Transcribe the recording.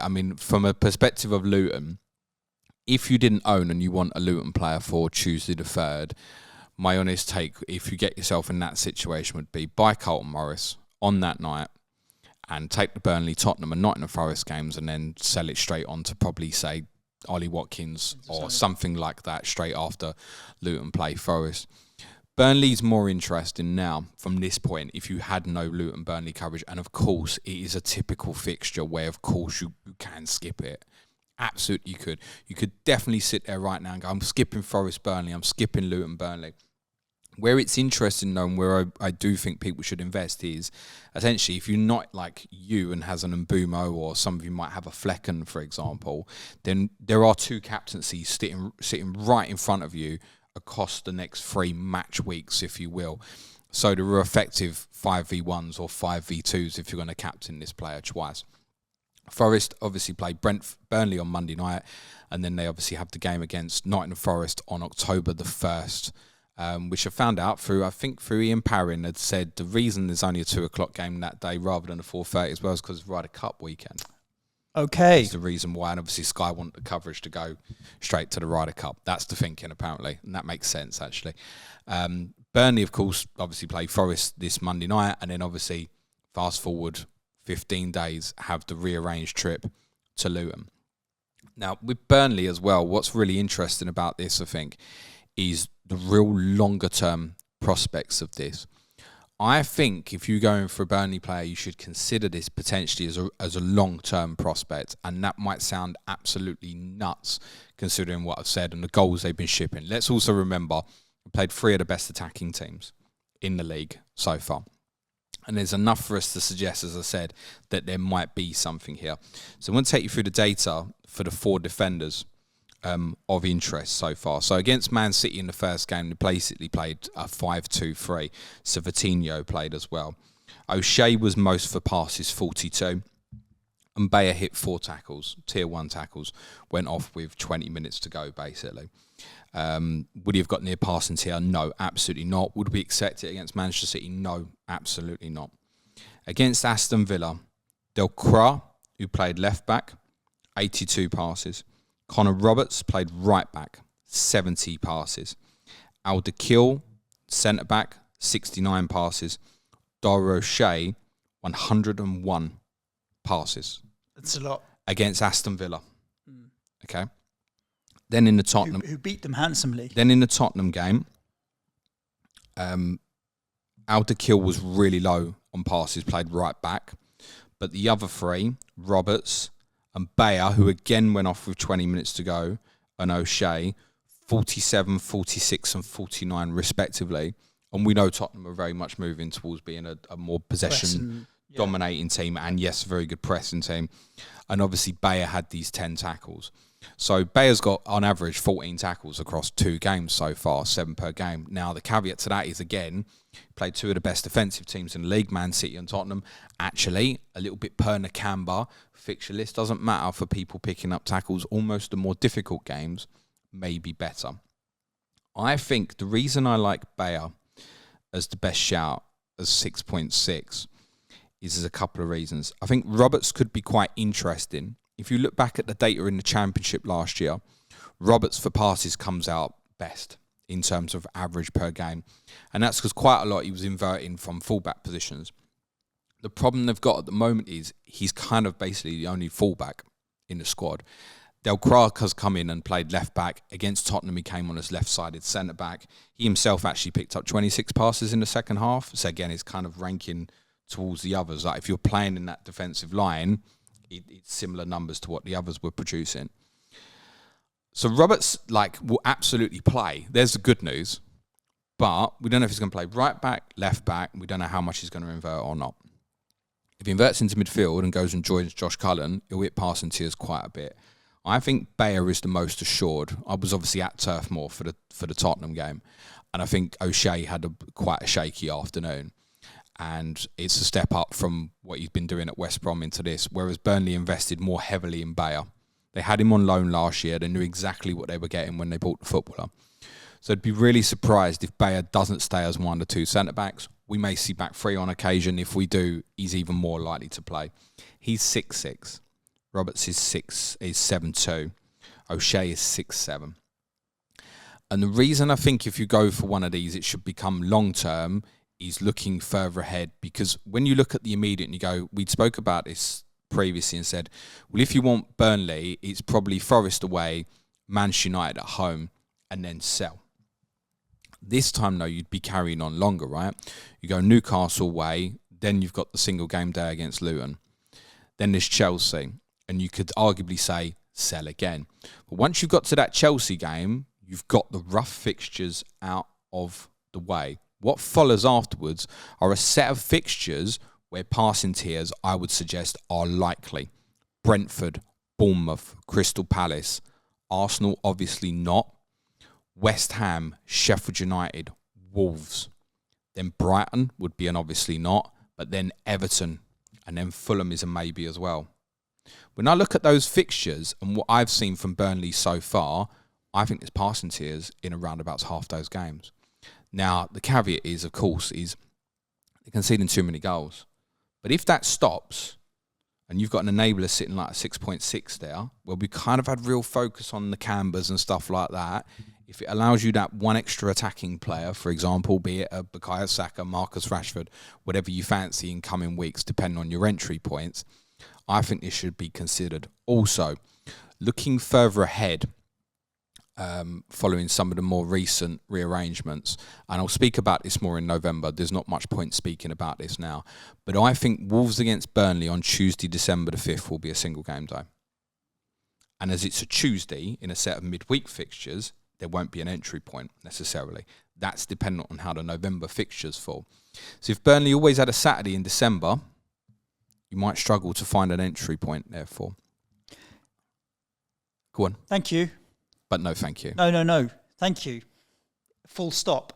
I mean, from a perspective of Luton, if you didn't own and you want a Luton player for Tuesday the 3rd, my honest take, if you get yourself in that situation, would be buy Carlton Morris on that night and take the Burnley, Tottenham and Nottingham Forest games and then sell it straight on to probably, say, Ollie Watkins or something like that straight after Luton play Forest. Burnley's more interesting now from this point if you had no Luton-Burnley coverage. And, of course, it is a typical fixture where, of course, you can skip it. Absolutely you could. You could definitely sit there right now and go, I'm skipping Forest-Burnley, I'm skipping Luton-Burnley. Where it's interesting, though, and where I do think people should invest is, essentially, if you're not like you and has an Mbumo or some of you might have a Flecken, for example, then there are 2 captaincies sitting right in front of you across the next 3 match weeks, if you will. So there are effective 5v1s or 5v2s if you're going to captain this player twice. Forest obviously play Burnley on Monday night, and then they obviously have the game against Nottingham Forest on October the 1st. Which I found out through Ian Parrin had said the reason there's only a 2 o'clock game that day rather than a 4:30 as well is because it's Ryder Cup weekend. Okay. That's the reason why, and obviously Sky want the coverage to go straight to the Ryder Cup. That's the thinking apparently, and that makes sense actually. Burnley, of course, obviously play Forest this Monday night, and then obviously fast forward 15 days, have the rearranged trip to Luton. Now, with Burnley as well, what's really interesting about this, I think, is the real longer-term prospects of this. I think if you're going for a Burnley player, you should consider this potentially as a long-term prospect, and that might sound absolutely nuts considering what I've said and the goals they've been shipping. Let's also remember, we played 3 of the best attacking teams in the league so far. And there's enough for us to suggest, as I said, that there might be something here. So I'm going to take you through the data for the 4 defenders of interest so far. So against Man City in the first game, they basically played a 5-2-3. So Vitinho played as well. O'Shea was most for passes, 42. And Beyer hit 4 tackles, tier 1 tackles, went off with 20 minutes to go, basically. Would he have got near passing tier? No, absolutely not. Would we accept it against Manchester City? No, absolutely not. Against Aston Villa, Delcroix, who played left back, 82 passes. Connor Roberts played right back, 70 passes. Alderkill, centre back, 69 passes. Dara O'Shea, 101 passes. That's a lot. Against Aston Villa. Okay. Then in the Tottenham... Who beat them handsomely. Then in the Tottenham game, Alderkill was really low on passes, played right back. But the other 3, Roberts and Beyer, who again went off with 20 minutes to go, and O'Shea, 47, 46 and 49 respectively. And we know Tottenham are very much moving towards being a more possession-dominating team, and yes, a very good pressing team. And obviously Beyer had these 10 tackles. So Bayer's got, on average, 14 tackles across 2 games so far, 7 per game. Now, the caveat to that is, again, played 2 of the best defensive teams in the league, Man City and Tottenham. Actually, a little bit per Nakamba. Fixture list doesn't matter for people picking up tackles. Almost the more difficult games may be better. I think the reason I like Beyer as the best shout as 6.6 is there's a couple of reasons. I think Roberts could be quite interesting. If you look back at the data in the Championship last year, Roberts for passes comes out best in terms of average per game. And that's because quite a lot he was inverting from fullback positions. The problem they've got at the moment is he's kind of basically the only fullback in the squad. Delcroix has come in and played left back. Against Tottenham, he came on as left-sided centre back. He himself actually picked up 26 passes in the second half. So again, it's kind of ranking towards the others. Like if you're playing in that defensive line, it's similar numbers to what the others were producing. So Roberts will absolutely play. There's the good news. But we don't know if he's going to play right back, left back. We don't know how much he's going to invert or not. If he inverts into midfield and goes and joins Josh Cullen, he'll hit passing tiers quite a bit. I think Beyer is the most assured. I was obviously at Turf Moor for the Tottenham game, and I think O'Shea had quite a shaky afternoon. And it's a step up from what he's been doing at West Brom into this, whereas Burnley invested more heavily in Beyer. They had him on loan last year. They knew exactly what they were getting when they bought the footballer. So I'd be really surprised if Beyer doesn't stay as one of the 2 centre-backs. We may see back 3 on occasion. If we do, he's even more likely to play. He's 6'6", Roberts is 7-2. O'Shea is 6-7. And the reason I think if you go for one of these, it should become long-term is looking further ahead. Because when you look at the immediate and you go, we spoke about this previously and said, well, if you want Burnley, it's probably Forest away, Manchester United at home, and then sell. This time, though, you'd be carrying on longer, right? You go Newcastle away, then you've got the single game day against Luton. Then there's Chelsea, and you could arguably say sell again. But once you've got to that Chelsea game, you've got the rough fixtures out of the way. What follows afterwards are a set of fixtures where passing tiers, I would suggest, are likely. Brentford, Bournemouth, Crystal Palace, Arsenal obviously not, West Ham, Sheffield United, Wolves. Then Brighton would be an obviously not, but then Everton, and then Fulham is a maybe as well. When I look at those fixtures and what I've seen from Burnley so far, I think there's passing tiers in around about half those games. Now, the caveat is, of course, is they're conceding too many goals. But if that stops, and you've got an enabler sitting like a 6.6 there, where we kind of had real focus on the Cambers and stuff like that, if it allows you that one extra attacking player, for example, be it a Bukayo Saka, Marcus Rashford, whatever you fancy in coming weeks, depending on your entry points, I think this should be considered. Also, looking further ahead, following some of the more recent rearrangements, and I'll speak about this more in November. There's not much point speaking about this now, but I think Wolves against Burnley on Tuesday, December the 5th will be a single game day. And as it's a Tuesday in a set of midweek fixtures, there won't be an entry point necessarily. That's dependent on how the November fixtures fall. So if Burnley always had a Saturday in December, you might struggle to find an entry point, therefore. Go on. Thank you. But no, thank you. No. Thank you. Full stop.